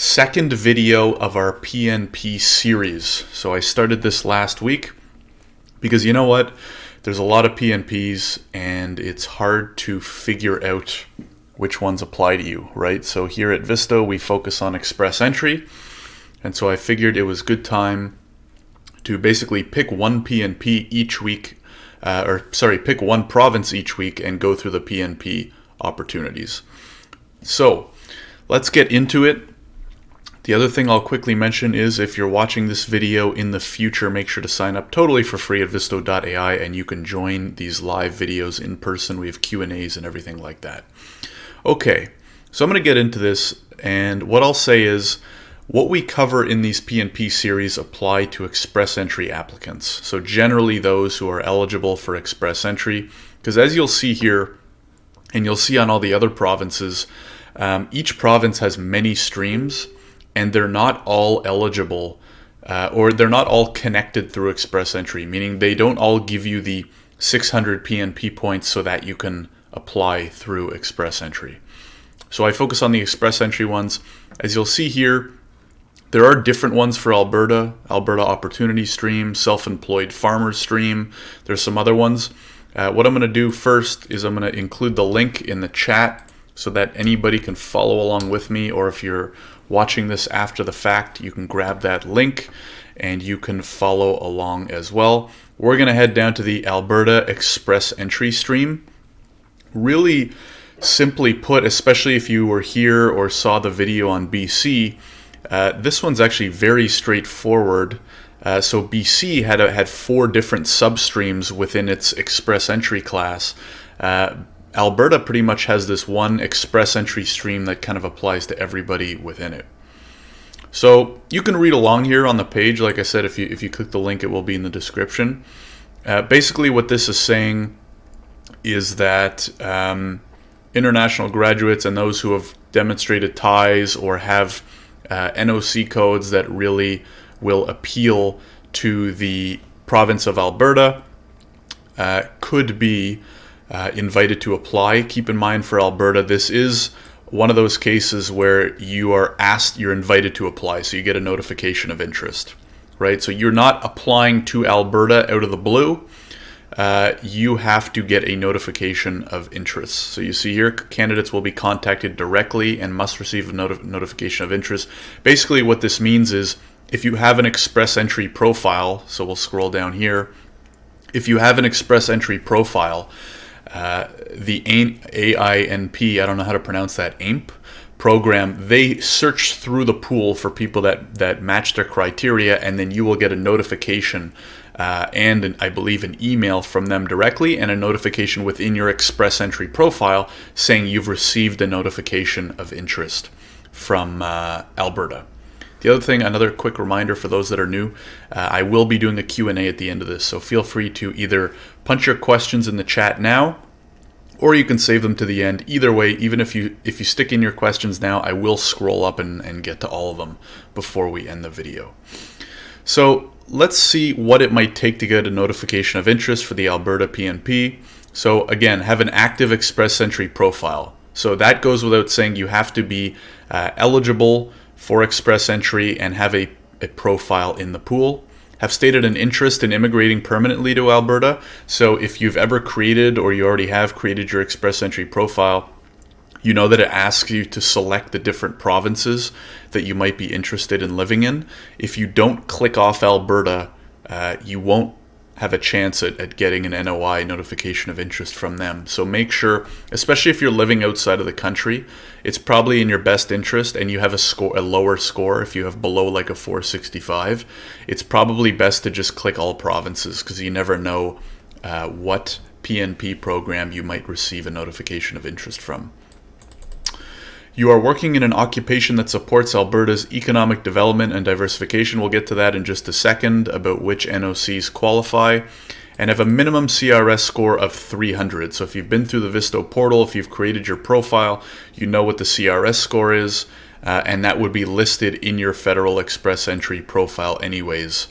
second video of our PNP series. So I started this last week because you know what? There's a lot of PNPs and it's hard to figure out which ones apply to you, right? So here at Visto, we focus on Express Entry. And so I figured it was good time to basically pick one PNP each week, pick one province each week and go through the PNP opportunities. So let's get into it. The other thing I'll quickly mention is if you're watching this video in the future, make sure to sign up totally for free at visto.ai and you can join these live videos in person. We have Q&As and everything like that. Okay, so I'm going to get into this, and what I'll say is what we cover in these PNP series apply to Express Entry applicants. So generally those who are eligible for Express Entry, because as you'll see here, and you'll see on all the other provinces, each province has many streams, and they're not all eligible, or they're not all connected through Express Entry, meaning they don't all give you the 600 PNP points so that you can apply through Express Entry. So I focus on the Express Entry ones. As you'll see here, there are different ones for Alberta Opportunity Stream, Self-Employed Farmers Stream. There's some other ones. What I'm going to do first is I'm going to include the link in the chat so that anybody can follow along with me, or if you're watching this after the fact, you can grab that link and you can follow along as well. We're going to head down to the Alberta Express Entry stream. Really simply put, especially if you were here or saw the video on BC, this one's actually very straightforward. So BC had 4 different substreams within its Express Entry class. Alberta pretty much has this one Express Entry stream that kind of applies to everybody within it. So you can read along here on the page. Like I said, if you click the link, it will be in the description. Basically what this is saying is that international graduates and those who have demonstrated ties or have NOC codes that really will appeal to the province of Alberta could be invited to apply. Keep in mind, for Alberta, this is one of those cases where you're invited to apply, so you get a notification of interest, right? So you're not applying to Alberta out of the blue. You have to get a notification of interest. So you see here, candidates will be contacted directly and must receive a notification of interest. Basically what this means is if you have an Express Entry profile, so we'll scroll down here, if you have an Express Entry profile, the AINP, I don't know how to pronounce that, AINP program, they search through the pool for people that match their criteria, and then you will get a notification and I believe an email from them directly, and a notification within your Express Entry profile saying you've received a notification of interest from Alberta. The other thing, another quick reminder for those that are new, I will be doing a Q&A at the end of this, so feel free to either punch your questions in the chat now, or you can save them to the end. Either way, even if you stick in your questions now, I will scroll up and get to all of them before we end the video. So let's see what it might take to get a notification of interest for the Alberta PNP. So again, have an active Express Entry profile. So that goes without saying. You have to be eligible for Express Entry and have a profile in the pool. Have stated an interest in immigrating permanently to Alberta. So if you've ever created, or you already have created, your Express Entry profile, you know that it asks you to select the different provinces that you might be interested in living in. If you don't click off Alberta, you won't have a chance at getting an NOI, notification of interest, from them. So make sure, especially if you're living outside of the country, it's probably in your best interest, and you have a lower score. If you have below like a 465, it's probably best to just click all provinces, because you never know what PNP program you might receive a notification of interest from. You are working in an occupation that supports Alberta's economic development and diversification. We'll get to that in just a second, about which NOCs qualify, and have a minimum CRS score of 300. So if you've been through the Visto portal, if you've created your profile, you know what the CRS score is, and that would be listed in your Federal Express Entry profile anyways.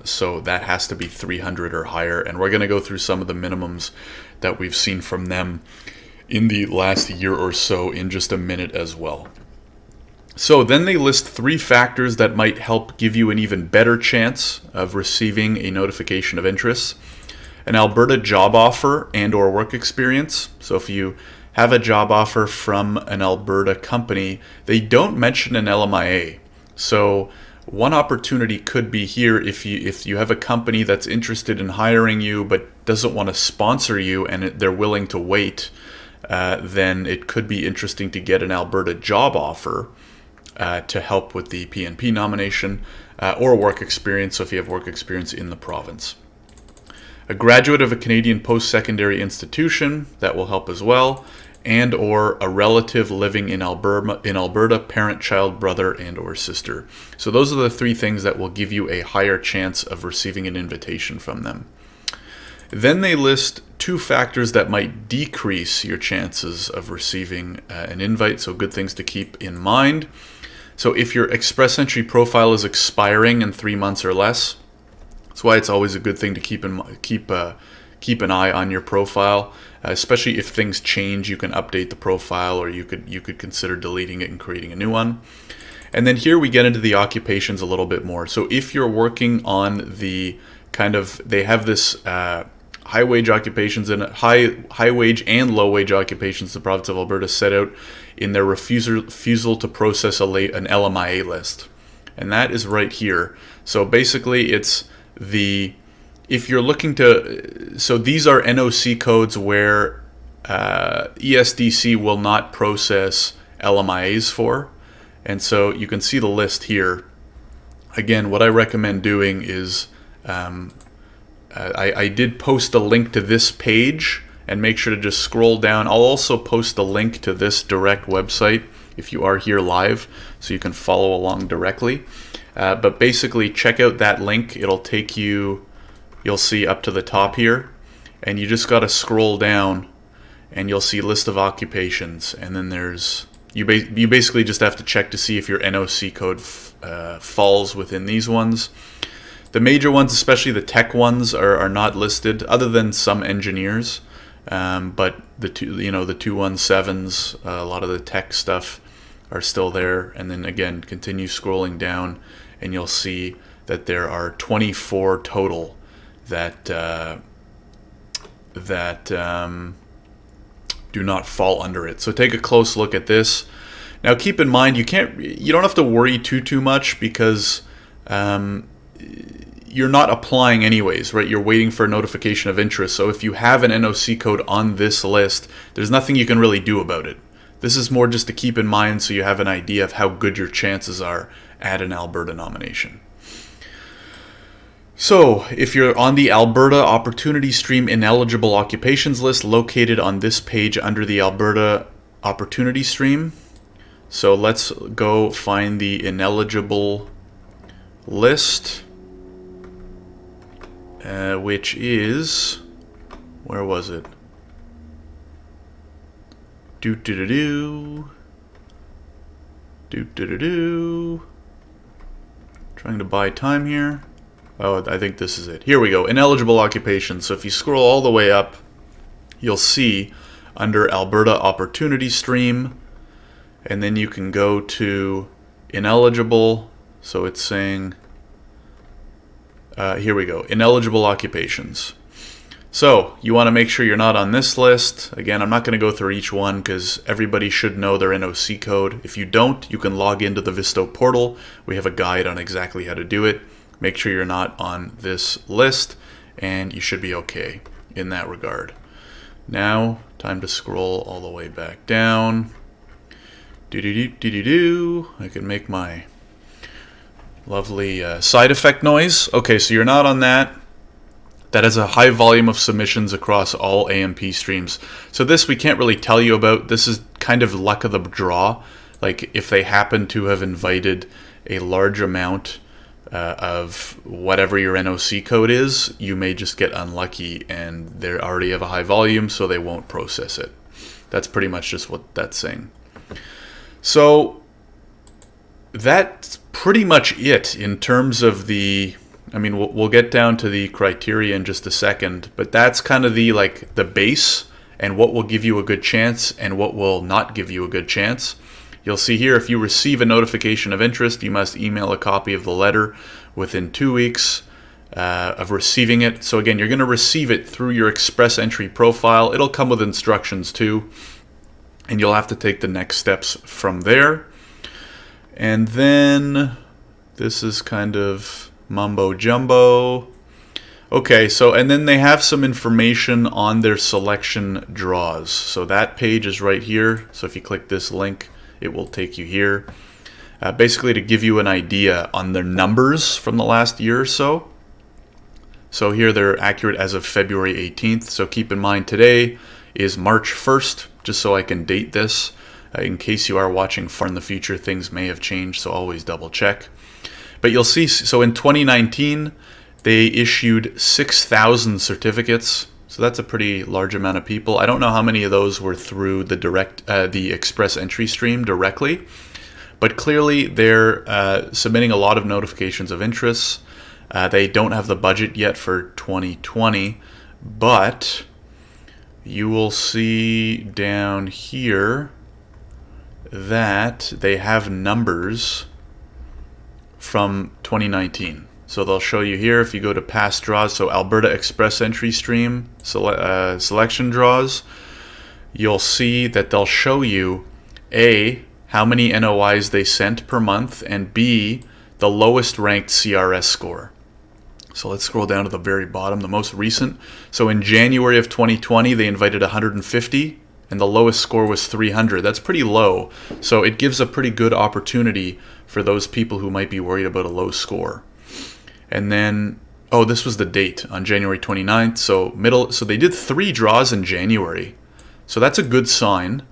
So that has to be 300 or higher, and we're going to go through some of the minimums that we've seen from them in the last year or so in just a minute as well. So then they list 3 factors that might help give you an even better chance of receiving a notification of interest. An Alberta job offer and or work experience. So if you have a job offer from an Alberta company, they don't mention an LMIA. So one opportunity could be here if you have a company that's interested in hiring you but doesn't want to sponsor you and they're willing to wait, then it could be interesting to get an Alberta job offer to help with the PNP nomination, or work experience, so if you have work experience in the province. A graduate of a Canadian post-secondary institution, that will help as well, and or a relative living in Alberta, parent, child, brother, and or sister. So those are the 3 things that will give you a higher chance of receiving an invitation from them. Then they list 2 factors that might decrease your chances of receiving an invite, so good things to keep in mind. So if your Express Entry profile is expiring in 3 months or less, that's why it's always a good thing to keep an eye on your profile, especially if things change. You can update the profile, or you could consider deleting it and creating a new one. And then here we get into the occupations a little bit more. So if you're working on the they have this high wage occupations and high wage and low wage occupations the province of Alberta set out in their refusal to process an LMIA list, and that is right here. So basically, it's if you're looking to, so these are NOC codes where ESDC will not process LMIAs for, and so you can see the list here. Again, what I recommend doing is I did post a link to this page, and make sure to just scroll down. I'll also post a link to this direct website if you are here live, so you can follow along directly. But basically, check out that link. It'll take you'll see up to the top here, and you just got to scroll down, and you'll see list of occupations, and then there's you basically just have to check to see if your NOC code falls within these ones. The major ones, especially the tech ones, are not listed, other than some engineers. But the 217s, a lot of the tech stuff are still there. And then again, continue scrolling down, and you'll see that there are 24 total that do not fall under it. So take a close look at this. Now keep in mind, you don't have to worry too much, because you're not applying anyways, right? You're waiting for a notification of interest. So if you have an NOC code on this list, there's nothing you can really do about it. This is more just to keep in mind, so you have an idea of how good your chances are at an Alberta nomination. So if you're on the Alberta Opportunity Stream ineligible occupations list, located on this page under the Alberta Opportunity Stream. So let's go find the ineligible list. Which is, where was it? Trying to buy time here. Oh, I think this is it. Here we go. Ineligible occupations. So if you scroll all the way up, you'll see under Alberta Opportunity Stream, and then you can go to ineligible. So it's saying, here we go, ineligible occupations. So you want to make sure you're not on this list. Again, I'm not going to go through each one, because everybody should know their NOC code. If you don't, you can log into the Visto portal. We have a guide on exactly how to do it. Make sure you're not on this list, and you should be okay in that regard. Now, time to scroll all the way back down. I can make my lovely side effect noise. Okay, so you're not on that. That has a high volume of submissions across all AINP streams. So this we can't really tell you about. This is kind of luck of the draw. Like if they happen to have invited a large amount of whatever your NOC code is, you may just get unlucky and they already have a high volume, so they won't process it. That's pretty much just what that's saying. So that's pretty much it in terms of the, I mean, we'll get down to the criteria in just a second, but that's kind of the base and what will give you a good chance and what will not give you a good chance. You'll see here, if you receive a notification of interest, you must email a copy of the letter within 2 weeks of receiving it. So again, you're going to receive it through your Express Entry profile. It'll come with instructions too, and you'll have to take the next steps from there. And then this is kind of mumbo jumbo. Okay, so and then they have some information on their selection draws. So that page is right here. So if you click this link, it will take you here. Basically to give you an idea on their numbers from the last year or so. So here they're accurate as of February 18th. So keep in mind today is March 1st, just so I can date this. In case you are watching far in the future, things may have changed, so always double check. But you'll see, so in 2019, they issued 6,000 certificates. So that's a pretty large amount of people. I don't know how many of those were through the Express Entry stream directly, but clearly they're submitting a lot of notifications of interest. They don't have the budget yet for 2020, but you will see down here that they have numbers from 2019. So they'll show you here if you go to past draws, so Alberta Express Entry Stream selection draws, you'll see that they'll show you A, how many NOIs they sent per month, and B, the lowest ranked CRS score. So let's scroll down to the very bottom, the most recent. So in January of 2020, they invited 150, and the lowest score was 300. That's pretty low. So it gives a pretty good opportunity for those people who might be worried about a low score. And then, oh, this was the date on January 29th. So they did 3 draws in January. So that's a good sign,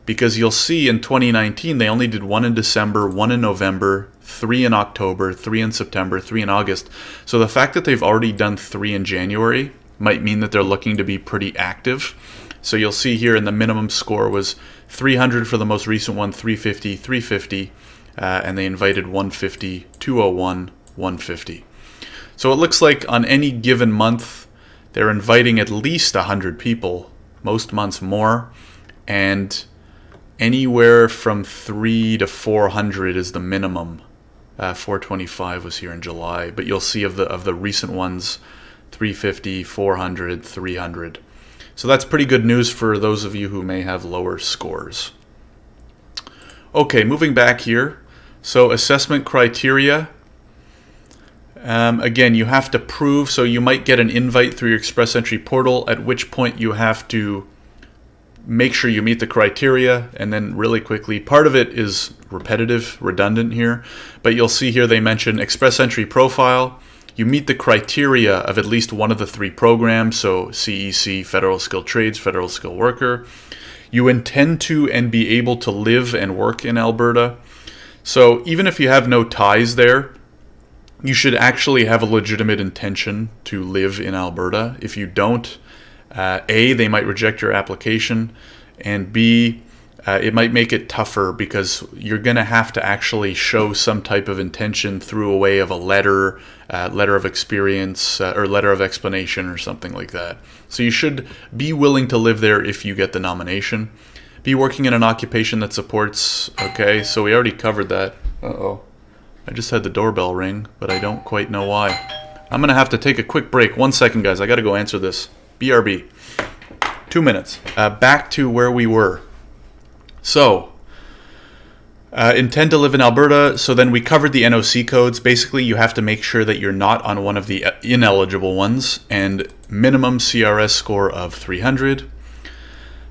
because you'll see in 2019 they only did 1 in December, 1 in November, 3 in October, 3 in September, 3 in August. So the fact that they've already done 3 in January might mean that they're looking to be pretty active. So you'll see here in the minimum score was 300 for the most recent one, 350, 350, and they invited 150, 201, 150. So it looks like on any given month, they're inviting at least 100 people, most months more, and anywhere from 300 to 400 is the minimum. 425 was here in July, but you'll see of the recent ones, 350, 400, 300. So that's pretty good news for those of you who may have lower scores. Okay, moving back here. So assessment criteria. Again, you have to prove, so you might get an invite through your Express Entry portal, at which point you have to make sure you meet the criteria, and then really quickly, part of it is repetitive, redundant here, but you'll see here they mention Express Entry profile. You meet the criteria of at least one of the 3 programs, so CEC, Federal Skilled Trades, Federal Skilled Worker. You intend to and be able to live and work in Alberta. So even if you have no ties there, you should actually have a legitimate intention to live in Alberta. If you don't, A, they might reject your application, and B, it might make it tougher because you're going to have to actually show some type of intention through a way of a letter, letter of experience, or letter of explanation or something like that. So you should be willing to live there if you get the nomination. Be working in an occupation that supports, okay, so we already covered that. Uh-oh. I just had the doorbell ring, but I don't quite know why. I'm going to have to take a quick break. 1 second, guys. I got to go answer this. BRB. 2 minutes. Back to where we were. So, intend to live in Alberta. So then we covered the NOC codes. Basically, you have to make sure that you're not on one of the ineligible ones, and minimum CRS score of 300.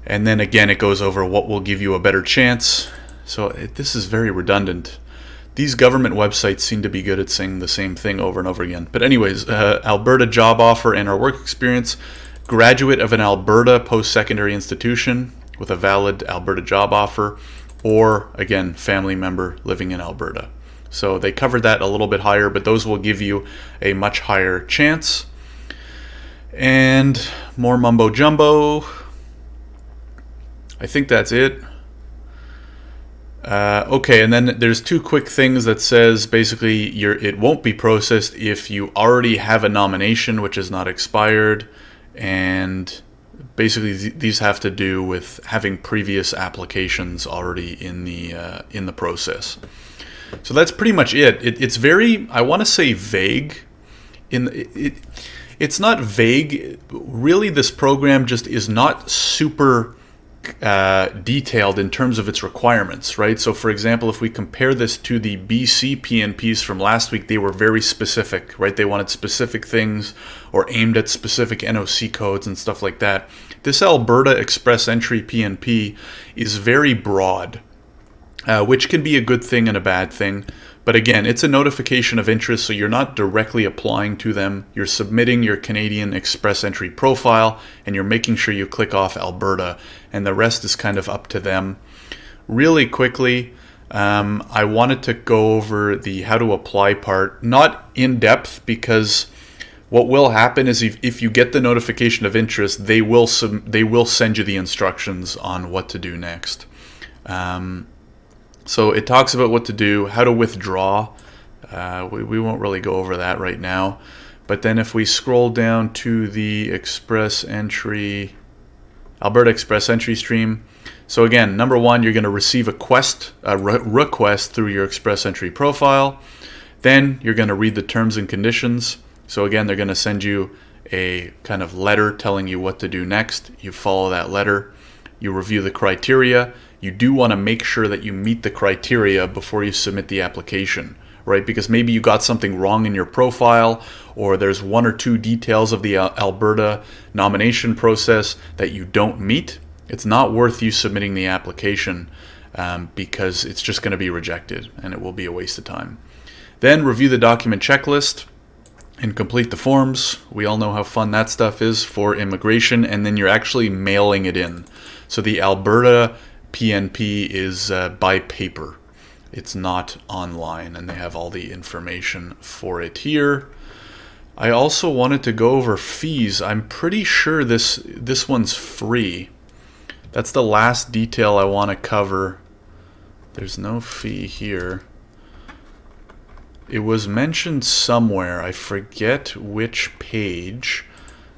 And then again, it goes over what will give you a better chance. So this is very redundant. These government websites seem to be good at saying the same thing over and over again. But anyways, Alberta job offer and our work experience. Graduate of an Alberta post-secondary institution with a valid Alberta job offer, or again, family member living in Alberta. So they covered that a little bit higher, but those will give you a much higher chance. And more mumbo jumbo. I think that's it. Okay, and then there's 2 quick things that says basically it won't be processed if you already have a nomination which is not expired, and Basically, these have to do with having previous applications already in the process. So that's pretty much it. It's very, I want to say, vague. It's not vague. Really, this program just is not super detailed in terms of its requirements, right? So for example, if we compare this to the BC PNPs from last week, they were very specific, right? They wanted specific things or aimed at specific NOC codes and stuff like that. This Alberta Express Entry PNP is very broad, which can be a good thing and a bad thing. But again, it's a notification of interest, so you're not directly applying to them. You're submitting your Canadian Express Entry profile, and you're making sure you click off Alberta, and the rest is kind of up to them. Really quickly, I wanted to go over the how to apply part, not in depth, because what will happen is if you get the notification of interest, they will send you the instructions on what to do next. So it talks about what to do, how to withdraw. We won't really go over that right now. But then if we scroll down to the Alberta Express Entry stream. So again, number one, you're going to receive a request through your Express Entry profile. Then you're going to read the terms and conditions. So again, they're going to send you a kind of letter telling you what to do next. You follow that letter. You review the criteria. You do want to make sure that you meet the criteria before you submit the application, right? Because maybe you got something wrong in your profile, or there's one or two details of the Alberta nomination process that you don't meet. It's not worth you submitting the application because it's just going to be rejected and it will be a waste of time. Then review the document checklist and complete the forms. We all know how fun that stuff is for immigration, and then you're actually mailing it in. So the Alberta PNP is by paper. It's not online, and they have all the information for it here. I also wanted to go over fees. I'm pretty sure this one's free. That's the last detail I want to cover. There's no fee here. It was mentioned somewhere. I forget which page,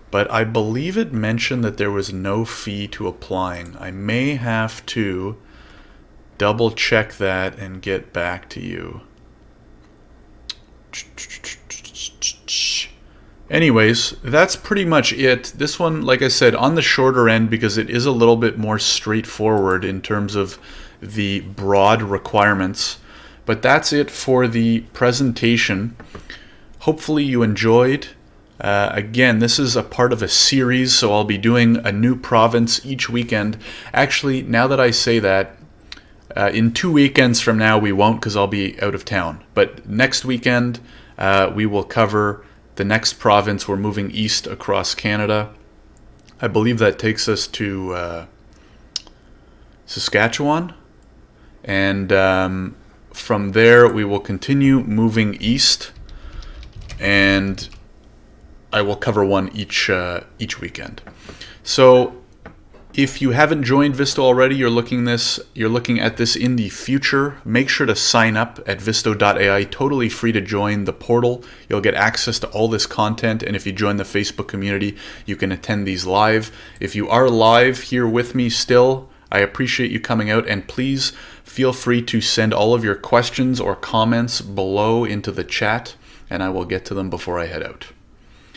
but I believe it mentioned that there was no fee to applying. I may have to double check that and get back to you. Anyways, that's pretty much it. This one, like I said, on the shorter end because it is a little bit more straightforward in terms of the broad requirements. But that's it for the presentation. Hopefully you enjoyed. Again, this is a part of a series, so I'll be doing a new province each weekend. Actually, now that I say that, in 2 weekends from now we won't because I'll be out of town. But next weekend we will cover the next province. We're moving east across Canada. I believe that takes us to Saskatchewan. And from there we will continue moving east, and I will cover one each weekend. So if you haven't joined Visto already, you're looking at this in the future, make sure to sign up at visto.ai. Totally free to join the portal. You'll get access to all this content, and if you join the Facebook community, you can attend these live. If you are live here with me still, I appreciate you coming out, and please feel free to send all of your questions or comments below into the chat, and I will get to them before I head out.